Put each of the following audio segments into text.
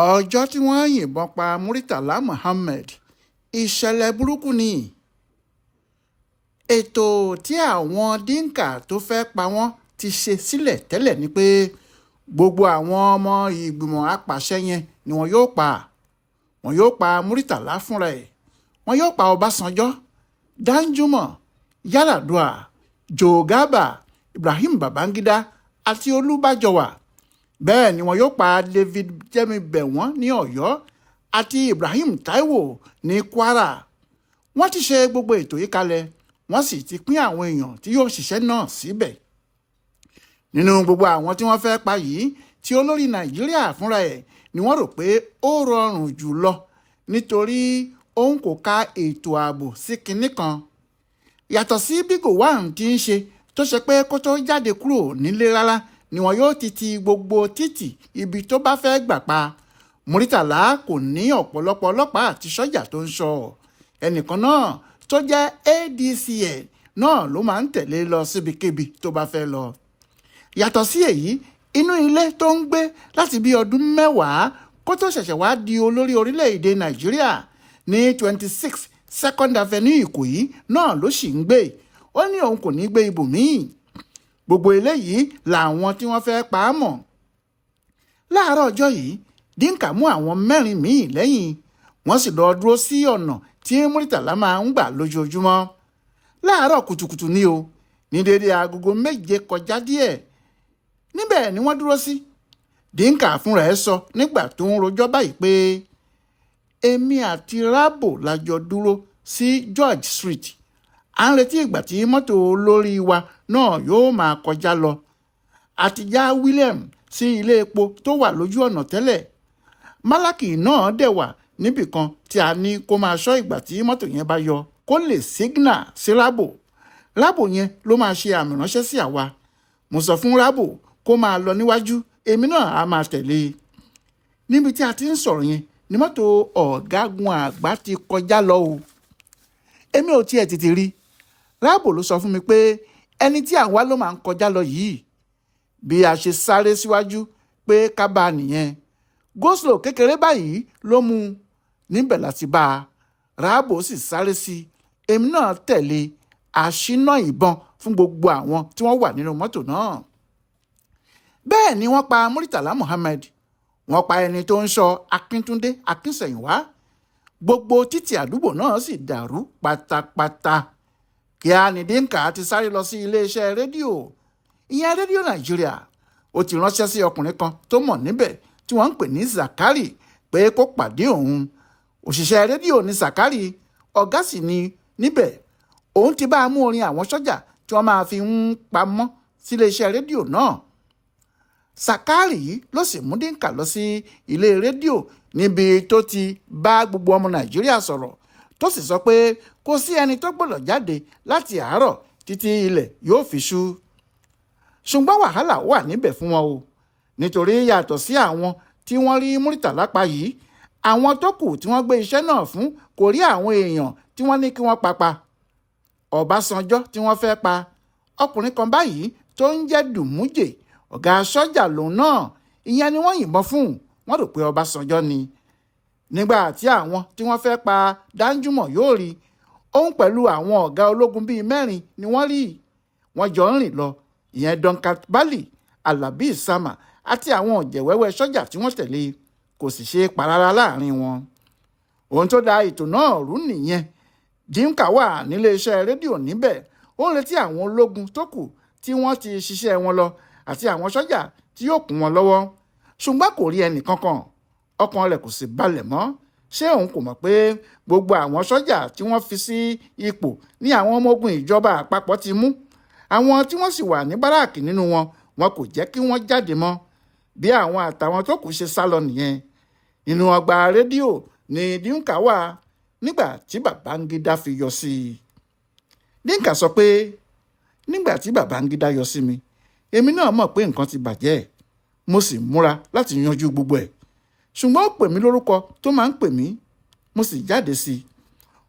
ọjọ́ tí wọ́n yìnbọn pa Muritàlá Muhammed ìṣẹ̀lẹ̀ burúkú ni. ètò tí àwọn dínkà tó fẹ́ pa wọ́n ti ṣe sílẹ̀ tẹ́lẹ̀ ni pé gbogbo àwọn ọmọ ìgbìmọ̀ apàṣẹ yẹn ni wọ́n yóò pa. wọ́n yóò pa Muritàlá fúnra ẹ̀, wọ́n yóò pa Ọbásanjọ́, Danjuma, Yar'Adua, Joe Garba, Ibrahim Babangida àti Olúbájọwà. bẹ́ẹ̀ ni wọ́n yóò pa David Jẹ́mi-Bẹ̀wọ́n ní Ọ̀yọ́ àti Ibrahim Taiwo ní Kwara. wọ́n ti ṣe gbogbo ètò yìí kalẹ̀, wọ́n sì ti pín àwọn èèyàn tí yóò ṣiṣẹ́ náà síbẹ̀. nínú gbogbo àwọn tí wọ́n fẹ́ pa yìí, tí olórí Nàìjíríà fúnra ẹ̀ ni wọ́n rò pé ó rọrùn jù lọ nítorí òun kò ka ètò ààbò sí kinní kan. yàtọ̀ sí bí Gowon ti ń ṣe tó ṣe pé kó tó jáde kúrò nílé rárá ni wọn yóò ti gbogbo títì ibi tó bá fẹ́ gbà pa. Muritàlá kò ní ọ̀pọ̀lọpọ̀ ọlọ́pàá àti sọ́jà tó ń ṣọ́. ẹnìkan náà tó jẹ́ ADCL náà ló máa ń tẹ̀lé lọ síbikíbi tó bá fẹ́ lọ. yàtọ̀ sí èyí, inú ilé tó ń gbé láti bí ọdún 10 kó tó ṣẹ̀ṣẹ̀ wá di olórí orílẹ̀-èdè Nàìjíríà ní 26 Second Avenue Ìkòyí náà ló sì ń gbé. ó ní òun kò ní gbé ibòmíì. gbogbo eléyìí làwọn tí wọ́n fẹ́ pa á mọ̀. láàárọ̀ ọjọ́ yìí, dínkà mú àwọn 4 míì lẹ́yìn, wọ́n sì lọ dúró sí ọ̀nà tí Muritàlá máa ń gbà lójoojúmọ́. láàárọ̀ kùtùkùtù ni o, ní dédé agogo 7 kọjá díẹ̀. níbẹ̀ ni wọ́n dúró sí. dínkà fúnra ẹ̀ sọ nígbà tó ń rojọ́ báyìí pé èmi àti Rábò la jọ dúró sí George Street. à ń retí ìgbà tí mọ́tò olórí wa náà yóò máa kọjá lọ. àti já William sí ilé epo tó wà lójú ọ̀nà tẹ́lẹ̀. Málákì náà dẹ̀ wà níbì kan tí a ní kó máa ṣọ́ ìgbà tí mọ́tò yẹn bá yọ kó lè sígínà sí Rábò. Rábò yẹn ló máa ṣe àmì ránṣẹ́ sí àwa. mo sọ fún Rábò kó máa lọ níwájú, èmi náà á máa tẹ̀lé. níbi tí a ti ń sọ̀rọ̀ yẹn ni mọ́tò ọ̀gágun àgbà ti kọjá lọ o. èmi ò tiẹ̀ tètè rí. Rábò ló sọ fún mi pé ẹni tí àwa ló máa ń kọjá lọ yìí. bí a ṣe sáré síwájú pé ká bá a nìyẹn. go-slow kékeré báyìí ló mú un. níbẹ̀ láti bá a. Rábò sì sáré sí i, èmi náà tẹ̀lé. àṣínà ìbọn fún gbogbo àwọn tí wọ́n wà nínú mọ́tò náà. bẹ́ẹ̀ ni wọ́n pa Muritàlá Muhammed. wọ́n pa ẹni tó ń ṣọ́ Akíntúndé Akínsẹ̀yìnwá. gbogbo títì àdúgbò náà sì dàrú pátápátá. kíá ni dínkà ti sáré lọ sí iléeṣẹ́ rédíò, ìyẹn rédíò Nàìjíríà. ó ti ránṣẹ́ sí ọkùnrin kan tó mọ̀ níbẹ̀ tí wọ́n ń pè ní Zakari pé kó pàdé òun. òṣìṣẹ́ rédíò ní Zakari, ọ̀gá sì ni níbẹ̀. òun ti bá a mú orin àwọn sọ́jà tí wọ́n máa fi ń pamọ́ sí iléeṣẹ́ rédíò náà. Zakari ló sì mú dínkà lọ sí ilé rédíò níbi tó ti bá gbogbo ọmọ Nàìjíríà sọ̀rọ̀, tó sì sọ pé kò sí ẹni tó gbọ́dọ̀ jáde láti àárọ̀ títí ilẹ̀ yóò fi ṣú. ṣùgbọ́n wàhálà wà níbẹ̀ fún wọn o, nítorí yàtọ̀ sí àwọn tí wọ́n rí Muritàlá pa yìí, àwọn tó kù tí wọ́n gbé iṣẹ́ náà fún kò rí àwọn èèyàn tí wọ́n ní kí wọ́n pa. Ọbásanjọ́ tí wọ́n fẹ́ pa, ọkùnrin kan báyìí tó ń jẹ́ Dùmújè, ọ̀gá sọ́jà lòun náà, ìyẹn ni wọ́n yìnbọn fún. wọ́n rò pé Ọbásanjọ́ ni. nígbà tí àwọn tí wọ́n fẹ́ pa Danjuma yóò rí, òun pẹ̀lú àwọn ọ̀gá ológun bíi 4 ni wọ́n rí. wọ́n jọ ń rìn lọ, ìyẹn Duncan Bali, Alabi Sama àti àwọn ọ̀jẹ̀wẹ́wẹ́ sọ́jà tí wọ́n tẹ̀lé. kò sì ṣe parara láàrin wọn. ohun tó da ètò náà rú nìyẹn. dínkà wà níléeṣẹ́ rédíò níbẹ̀, ó ń retí àwọn ológun tó kù tí wọ́n ti ṣiṣẹ́ wọn lọ àti àwọn sọ́jà tí yóò kún wọn lọ́wọ́. ṣùgbọ́n kò rí ẹnì kankan, ọkàn rẹ̀ kò sì balẹ̀ mọ́. ṣé òun kò mọ̀ pé gbogbo àwọn sọ́jà tí wọ́n fi sí ipò ní àwọn ọmọ ogun ìjọba àpapọ̀ ti mú? àwọn tí wọ́n sì wà ní báràkì nínú wọn kò jẹ́ kí wọ́n jáde mọ́. bí àwọn àtàwọn tó kù ṣe sá lọ nìyẹn. nínú ọgbà rédíò ni dínkà wà nígbà tí Babangida fi yọ sí i. dínkà sọ pé nígbà tí Babangida yọ sí mi, èmi náà mọ̀ pé nǹkan ti bàjẹ́. mo sì múra láti yanjú gbogbo ẹ̀. ṣùgbọ́n ó pè mí lórúkọ tó máa ń pè mí, mo sì jáde sí i.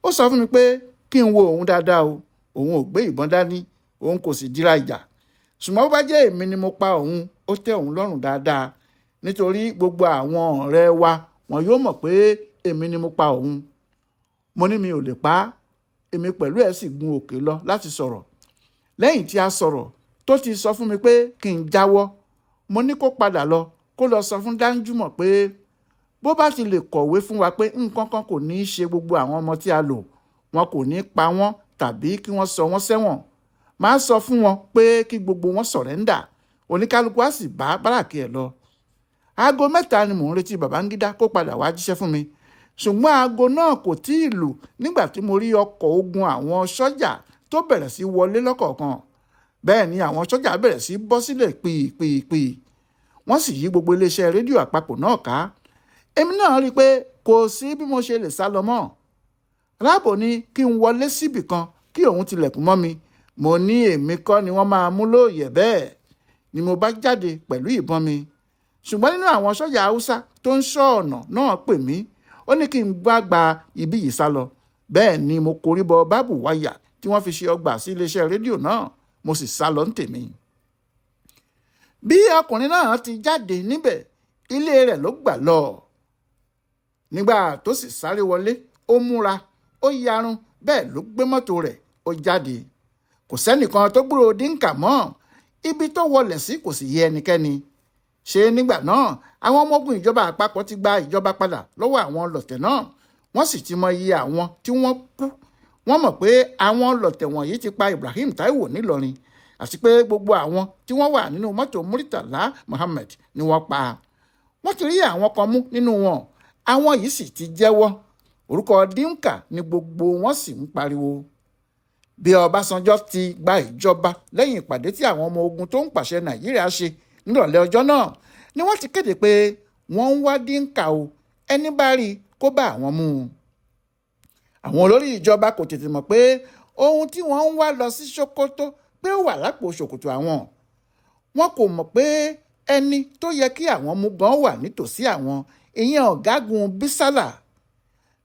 ó sọ fún mi pé kí n wo òun dáadáa o, òun ò gbé ìbọn dání, òun kò sì dira ìjà. ṣùgbọ́n bó bá jẹ́ èmi ni mo pa òun, ó tẹ́ òun lọ́rùn dáadáa. nítorí gbogbo àwọn ọ̀rẹ́ wa wọn yóò mọ̀ pé èmi ni mo pa òun. Mo ní mi ò lè pa á. Èmi pẹ̀lú ẹ̀ sì gun òkè lọ láti sọ̀rọ̀. Lẹ́yìn tí a sọ̀rọ̀ tó ti sọ fún mi pé kí n jáwọ́, mo ní kó padà lọ kó lọ sọ fún Danjúmọ̀ pé bó bá ti lè kọ̀wé fún wa pé nǹkan kan kò ní í ṣe gbogbo àwọn ọmọ tí a lò, wọn kò ní pa wọ́n tàbí kí wọ́n sọ wọ́n sẹ́wọ̀n. Màá sọ fún wọn pé kí gbogbo wọn sọ̀rẹ́ńdà, oníkálukú á sì bá báràkì ẹ̀ lọ. Aago 3 ni mò ń retí Babangida kó padà wá jíṣẹ́ fún mi, ṣùgbọ́n aago náà kò tí ì lù nígbà tí mo rí ọkọ̀ ogun àwọn sọ́jà tó bẹ̀rẹ̀ sí wọlé lọ́kọ̀ọ̀kan. Bẹ́ẹ̀ ni àwọn sọ́jà bẹ̀rẹ̀ sí bọ́ sílẹ̀ pìpìpì. Wọ́n sì yí gbogbo iléeṣẹ́ rédíò àpapọ̀ náà ká. Èmi náà rí i pé kò sí bí mo ṣe lè sá lọ mọ́. Rábò ní kí n wọlé síbì kan kí òun tilẹ̀kùn mọ́ mi. Mo ní èmi kọ́ ni wọ́n máa mú lóòyẹ̀ bẹ́ẹ̀. Ni mo bá jáde pẹ̀lú ìbọn mi. Ṣùgbọ́n nínú àwọn sọ́jà Haúsá tó ń ṣọ́ ọ̀nà náà pè mí. Ó ní kí n gba ibi yìí sá lọ. Bẹ́ẹ̀ ni mo korí bọ bábù wáyà tí wọ́n fi ṣe ọgbà sí iléeṣẹ́ rédíò náà. Mo sì sá lọ ń tèmi. Bí ọkùnrin náà ti jáde níbẹ̀, ilé rẹ̀ ló gbà lọ. Nígbà tó sì sáré wọlé, ó múra, ó yarun, bẹ́ẹ̀ ló gbé mọ́tò rẹ̀, ó jáde. Kò sẹ́nìkan tó gbúròó Dínkà mọ́. Ibi tó wọlẹ̀ sí kò sì yé ẹnikẹ́ni. Ṣé nígbà náà àwọn ọmọ ogun ìjọba àpapọ̀ ti gba ìjọba padà lọ́wọ́ àwọn lọ̀tẹ̀ náà. Wọ́n sì ti mọ iye àwọn tí wọ́n kú. Wọ́n mọ̀ pé àwọn lọ̀tẹ̀ wọ̀nyí ti pa Ibrahim Taiwo nílọrin, àti pé gbogbo àwọn tí wọ́n wà nínú mọ́tò Muritala Muhammed ni wọ́n pa. Wọ́n ti rí àwọn kan mú nínú wọn. Àwọn yìí sì ti jẹ́wọ́. Orúkọ Dínkà ni gbogbo wọn sì ń pariwo. Bí Ọbásanjọ́ ti gba ìjọba lẹ́yìn ìpàdé tí àwọn ọmọ ogun tó ń pàṣẹ Nàìjíríà ṣe nírọ̀lẹ́ ọjọ́ náà ni wọ́n ti kéde pé wọ́n ń wá Dínkà o, ẹni bá rí kó bá àwọn mú un. Àwọn olórí ìjọba kò tètè mọ̀ pé ohun tí wọ́n ń wá lọ sí Sokoto pé ó wà lápò ṣòkòtò àwọn. Wọn kò mọ̀ pé ẹni tó yẹ kí àwọn mú gan wà nítòsí àwọn, ìyẹn ọ̀gágun Bísálà.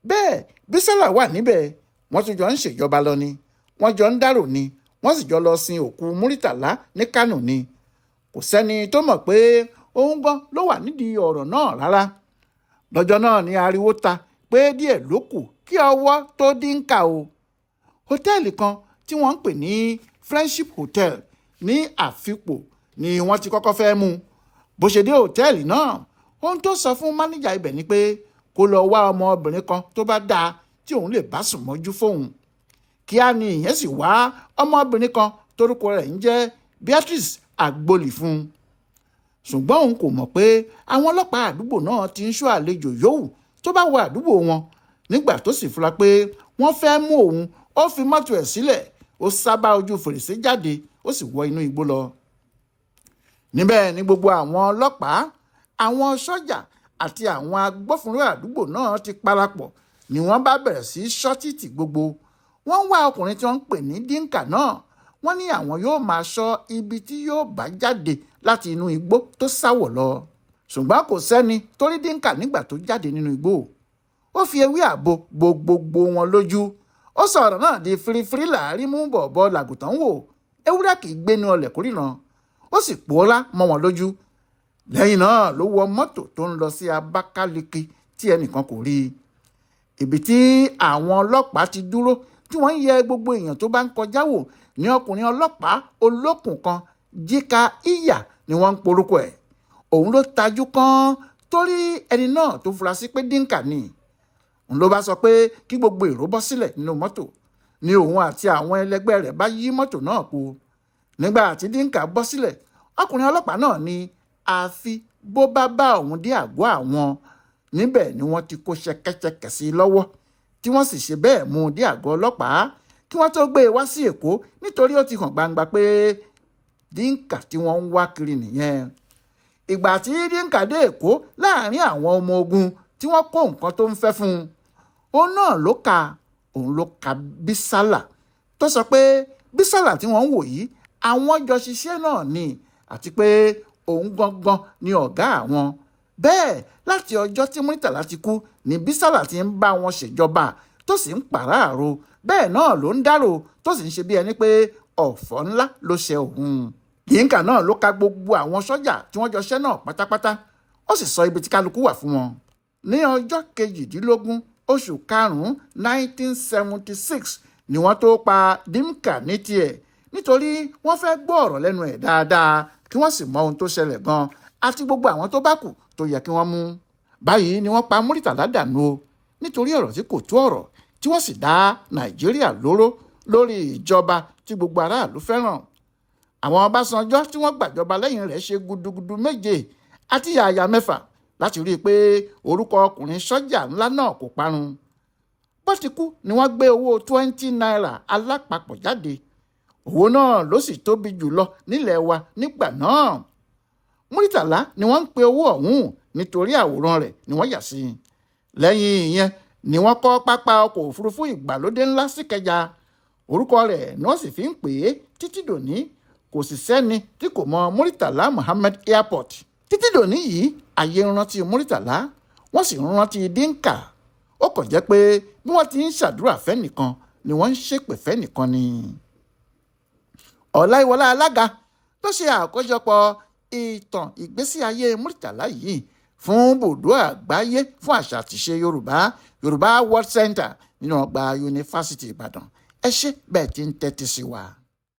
Bẹ́ẹ̀ Bísálà wà níbẹ̀, wọ́n tún jọ ń ṣèjọba lọ ni, wọ́n jọ ń dárò ni, wọ́n sì jọ lọ sin òkú Muritàlá ní Kánò ni. Kò sẹ́ni tó mọ̀ pé òun gan ló wà nídìí ọ̀rọ̀ náà rárá. Lọ́jọ́ náà ni ariwo ta pé díẹ̀ ló kù kí ọwọ́ tó Dínkà o. Hòtẹ́ẹ̀lì kan tí wọ́n ń pè ní Friendship Hotel ní Àfipò ni wọ́n ti kọ́kọ́ fẹ́ mú. Bó ṣe dé hòtẹ́ẹ̀lì náà, ohun tó sọ fún máníjà ibẹ̀ ni pé kó lọ wá ọmọbìnrin kan tó bá dáa tí òun lè bá sùn mọ́jú fóun. Kíá ni ìyẹn sì wá ọmọbìnrin kan torúkọ rẹ̀ ń jẹ́ Beatrice Agbolì fún un. Ṣùgbọ́n òun kò mọ̀ pé àwọn ọlọ́pàá àdúgbò náà ti ń ṣọ́ àlejò yòówù tó bá wọ àdúgbò wọn. Nígbà tó sì fura pé wọ́n fẹ́ mú òun, ó fi mọ́tò ẹ̀ sílẹ̀, ó sábà ojú fèrèsé jáde, ó sì wọ inú igbó lọ. Níbẹ̀ ni gbogbo àwọn ọlọ́pàá, àwọn sọ́jà àti àwọn agbófinró àdúgbò náà ti parapọ̀ ni wọ́n bá bẹ̀rẹ̀ sí ṣọ́ títì gbogbo. Wọ́n ń wá ọkùnrin tí wọ́n ń pè ní Dínkà náà. Wọ́n ní àwọn yóò máa ṣọ́ ibi tí yóò bá jáde láti inú igbó tó sáwọ̀ lọ. Ṣùgbọ́n kò sẹ́ni tó rí Dínkà nígbà tó jáde nínú igbó. Ó fi ewé àbo gbogbo wọn lójú. Ó sọ ọ̀rọ̀ náà di firifiri láàrí mú bọ̀bọ̀ làgùtàn wò. Ewúrẹ́ kì í gbénu ọlẹ̀ kórìíran. Ó sì pòórá mọ́ wọn lójú. Lẹ́yìn náà ló wọ mọ́tò tó ń lọ sí Abakaliki tí ẹnìkan kò rí. Ibi tí àwọn ọlọ́pàá ti dúró tí wọ́n ń yẹ gbogbo èèyàn tó bá ń kọjá wò ní ọkùnrin ọlọ́pàá olókùn kan, Jíka Ìyà ni wọ́n ń porúkọ ẹ̀. Òun ló tajú kan torí ẹni náà tó fura sí pé Dínkà ni. Òun ló bá sọ pé kí gbogbo èrò bọ́ sílẹ̀ nínú mọ́tò. Ni òun àti àwọn ẹlẹgbẹ́ rẹ̀ bá yí mọ́tò náà po. Nígbà tí Dínkà bọ́ sílẹ̀, ọkùnrin ọlọ́pàá náà ní àfi bó bá bá òun dé àgọ́ àwọn. Níbẹ̀ ni wọ́n ti kó ṣẹ̀kẹ̀ṣẹ̀kẹ̀ sí i lọ́wọ́, tí wọ́n sì ṣe bẹ́ẹ̀ mú un dé àgọ́ ọlọ́pàá kí wọ́n tó gbé e wá sí Èkó, nítorí ó ti hàn gbangba pé Dínkà tí wọ́n ń wá kiri nìyẹn. Ìgbà tí Dínkà dé Èkó láàrin àwọn ọmọ ogun tí wọ́n kó nǹkan tó ń fẹ́ fún un, òun náà òun ló ka Bísálà tó sọ pé Bísálà tí wọ́n ń wò yìí àwọn jọ ṣiṣẹ́ náà ni, àti pé òun gangan ni ọ̀gá àwọn. Bẹ́ẹ̀ láti ọjọ́ tí Muritàlá ti kú ni Bísálà ti ń bá wọn ṣèjọba tó sì ń pàráàrò. Bẹ́ẹ̀ náà ló ń dárò tó sì ń ṣe bí ẹni pé ọ̀fọ̀ ńlá ló ṣe òun. Dínkà náà ló ka gbogbo àwọn sọ́jà tí wọ́n jọ ṣẹ́ náà pátápátá. Ó ó sì sọ ibi tí kálukú wà fún wọn. ní ọjọ́ 18 oṣù karùn-ún 1976 ni wọ́n tó pa Dimka ní tiẹ̀ nítorí wọ́n fẹ́ gbọ́ ọ̀rọ̀ lẹ́nu ẹ̀ dáadáa kí wọ́n sì mọ ohun tó ṣẹlẹ̀ gan àti gbogbo àwọn tó bá kù tó yẹ kí wọ́n mú. báyìí ni wọ́n pa Muritàlá dànù o nítorí ọ̀rọ̀ tí kò tó ọ̀rọ̀ tí wọ́n sì dá Nàìjíríà lóró lórí ìjọba tí gbogbo aráàlú fẹ́ràn. àwọn Ọbásanjọ́ tí wọ́n gbàjọba lẹ́yìn rẹ̀ ṣe gudugudu méje àti yàyà mẹ́fà láti rí i pé orúkọ ọkùnrin sọ́jà ńlá náà kò parun. bó ti kú ni wọ́n gbé owó 20 naira alápapọ̀ jáde. owó náà ló sì tóbi jùlọ nílẹ̀ wa nígbà náà. Muritàlá ni wọ́n ń pe owó ọ̀hún nítorí àwòrán rẹ̀ ni wọ́n yà sí. lẹ́yìn ìyẹn ni wọ́n kọ́ pápá ọkọ̀ òfurufú ìgbàlódé ńlá síkẹjà. orúkọ rẹ̀ ni wọ́n sì fi ń pè é títí dòní. kò sì sẹ́ni tí kò mọ Muritàlá Muhammed Airport. títí dòní yìí ayé ń rántí Muritàlá wọ́n sì ń rántí Dimka. ó kàn jẹ́ pé bí wọ́n ti ń ṣàdúrà fẹ́nìkan ni wọ́n ń ṣépè fẹ́nìkan ni. Ọláyíwọlá Alága ló ṣe àkójọpọ̀ ìtàn ìgbésí ayé Muritàlá yìí fún bùdó àgbáyé fún àṣà àtìṣe Yorùbá World Center nínú ọgbà yunifásitì Ìbàdàn. ẹ ṣé bẹ́ẹ̀ tí ń tẹ́tí sí wa.